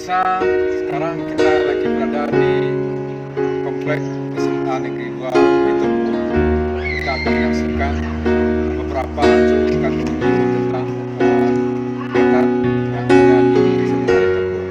pemirsa, sekarang kita lagi berada di komplek SMA Negeri 2 Litopo. Kita akan menyaksikan beberapa cuplikan video tentang kegiatan yang ada di SMA Litopo.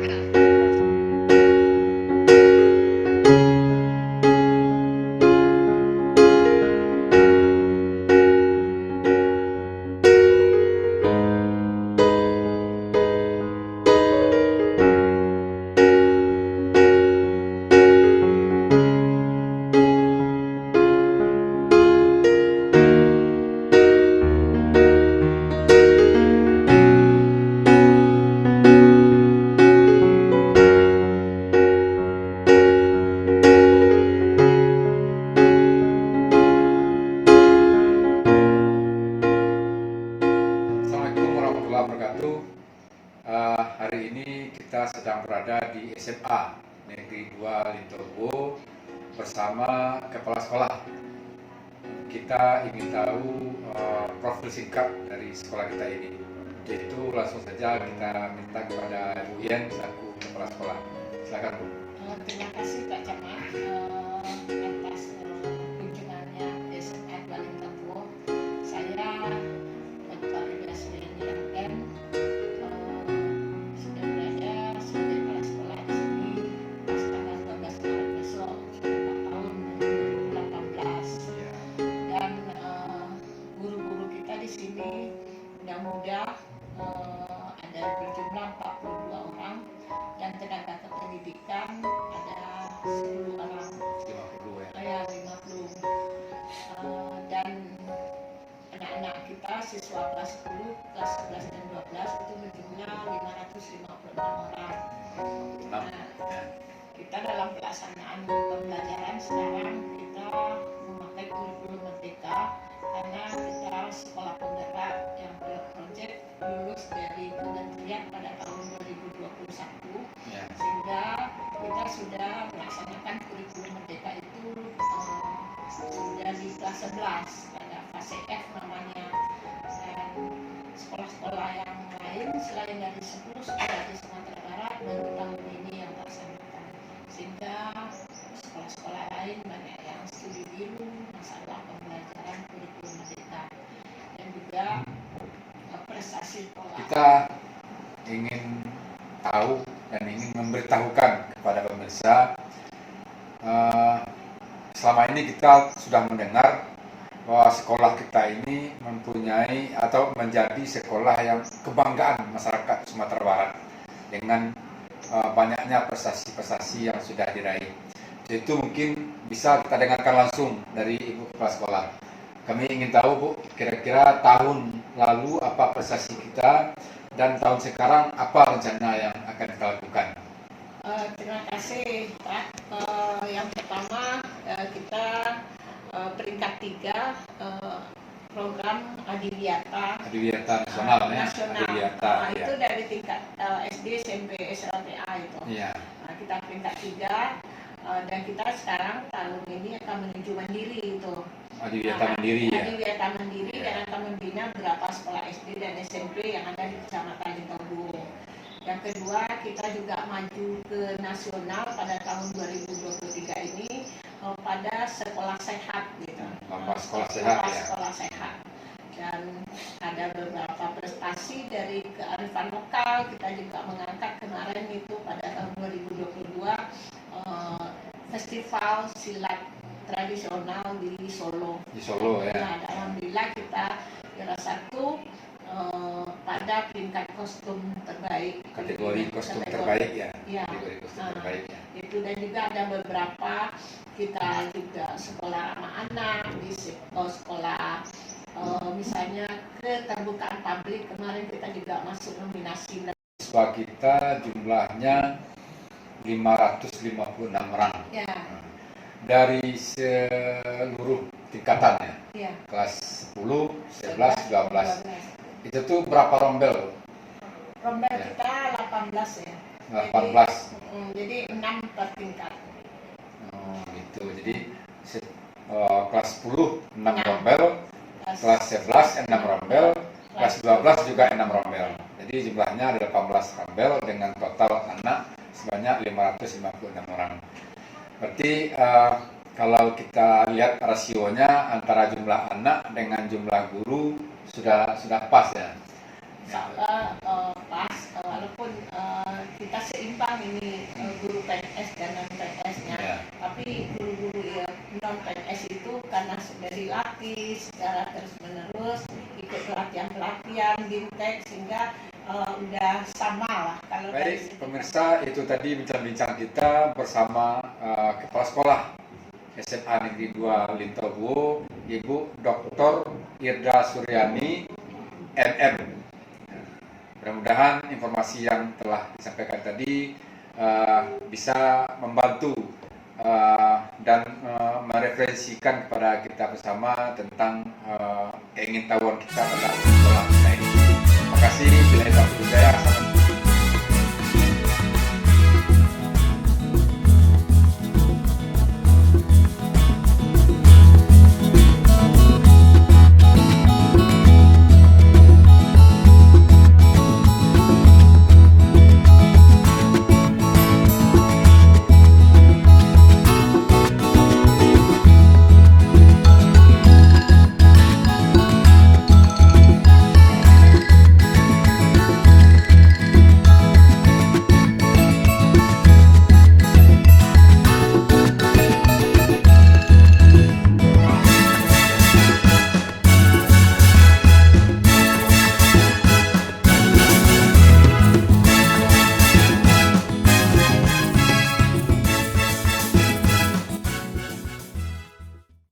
Assalamualaikum warahmatullahi wabarakatuh. Hari ini kita sedang berada di SMA Negeri 2 Litopo bersama kepala sekolah. Kita ingin tahu profil singkat dari sekolah kita ini. Yaitu langsung saja kita minta kepada Bu Yen selaku kepala sekolah. Silakan Bu. Terima kasih Pak Camat atas kunjungannya di SMA 2 Litopo. Saya Dr. Yasrini M sudah berada sebagai kepala sekolah di sini pas tanggal 12 Maret besok, 4 tahun 2018. Dan guru-guru kita di sini muda-muda ada berjumlah 42 orang dan tenaga kependidikan ada 10 orang. 50 ya. 50. Dan anak-anak kita siswa kelas 10, kelas 11 dan 12 itu berjumlah 556 orang. Nah, kita dalam pelaksanaan pembelajaran sekarang kita memakai kurikulum Merdeka karena kita sekolah penggerak yang berprojek lulus dari kementerian pada tahun 2021 sehingga kita sudah melaksanakan kurikulum Merdeka itu sudah di kelas 11 pada fase F namanya. Dan sekolah-sekolah yang lain selain dari 10 sekolah di Sumatera Barat baru tahun ini yang melaksanakan, sehingga sekolah-sekolah lain banyak yang studi biru masalah pembelajaran kurikulum Merdeka dan juga prestasi sekolah. Kita ingin tahu dan ingin memberitahukan kepada pemirsa, selama ini kita sudah mendengar bahwa sekolah kita ini mempunyai atau menjadi sekolah yang kebanggaan masyarakat Sumatera Barat dengan banyaknya prestasi-prestasi yang sudah diraih. Itu mungkin bisa kita dengarkan langsung dari Ibu Kepala Sekolah. Kami ingin tahu Bu, kira-kira tahun lalu apa prestasi kita dan tahun sekarang apa rencana yang akan kita lakukan. Terima kasih Pak. Yang pertama kita peringkat 3 program Adiwiyata Nasional ya. nasional. Adiwiyata, Itu dari tingkat SD, SMP, SLTA itu. Ya. Kita peringkat 3 dan kita sekarang tahun ini akan menuju mandiri itu. Adiwiyata Mandiri ya. Adiwiyata Mandiri dan akan membina beberapa sekolah SD dan SMP yang ada di Kecamatan Litopo. Yang kedua, kita juga maju ke nasional pada tahun 2023 ini pada sekolah sehat gitu. Sekolah sehat ya. Sekolah sehat. Dan ada beberapa prestasi dari kearifan lokal. Kita juga mengangkat kemarin itu pada tahun 2022 festival silat tradisional di Solo. Di Solo ya. Nah, alhamdulillah kita juara 1 pada tingkat kostum terbaik. Kategori kostum terbaik ya. Ya. Kategori kostum terbaik ya. Itu dan juga ada beberapa kita juga sekolah ramah anak di sekolah misalnya keterbukaan publik kemarin kita juga masuk nominasi. Siswa kita jumlahnya 556 orang. Ya. Dari seluruh tingkatannya. Ya. Kelas 10, 11, 12. Itu tuh berapa rombel? Rombel Ya. kita 18 ya. 18. Jadi 6 per tingkat. Oh, gitu. Jadi kelas 10 6 rombel, kelas 11 6 rombel, kelas 12 juga 6 rombel. Jadi jumlahnya ada 18 rombel dengan total anak sebanyak 556 orang. Berarti kalau kita lihat rasionya antara jumlah anak dengan jumlah guru sudah pas ya. Insya pas, walaupun kita seimbang ini guru PNS dan non PNS-nya, Ya. tapi guru-guru non PNS itu karena sudah dilatih secara terus menerus, ikut pelatihan gintek, sehingga udah sama lah. Kalau dari Baik segi pemirsa, itu tadi bincang-bincang kita bersama Kepala Sekolah SMA Negeri 2 Lintobuo, Ibu Dr. Irda Suryani, MM. Mudah-mudahan informasi yang telah disampaikan tadi bisa membantu dan mereferensikan kepada kita bersama tentang keingintahuan kita pada sekolah kita ini. Terima kasih. Bila itu saya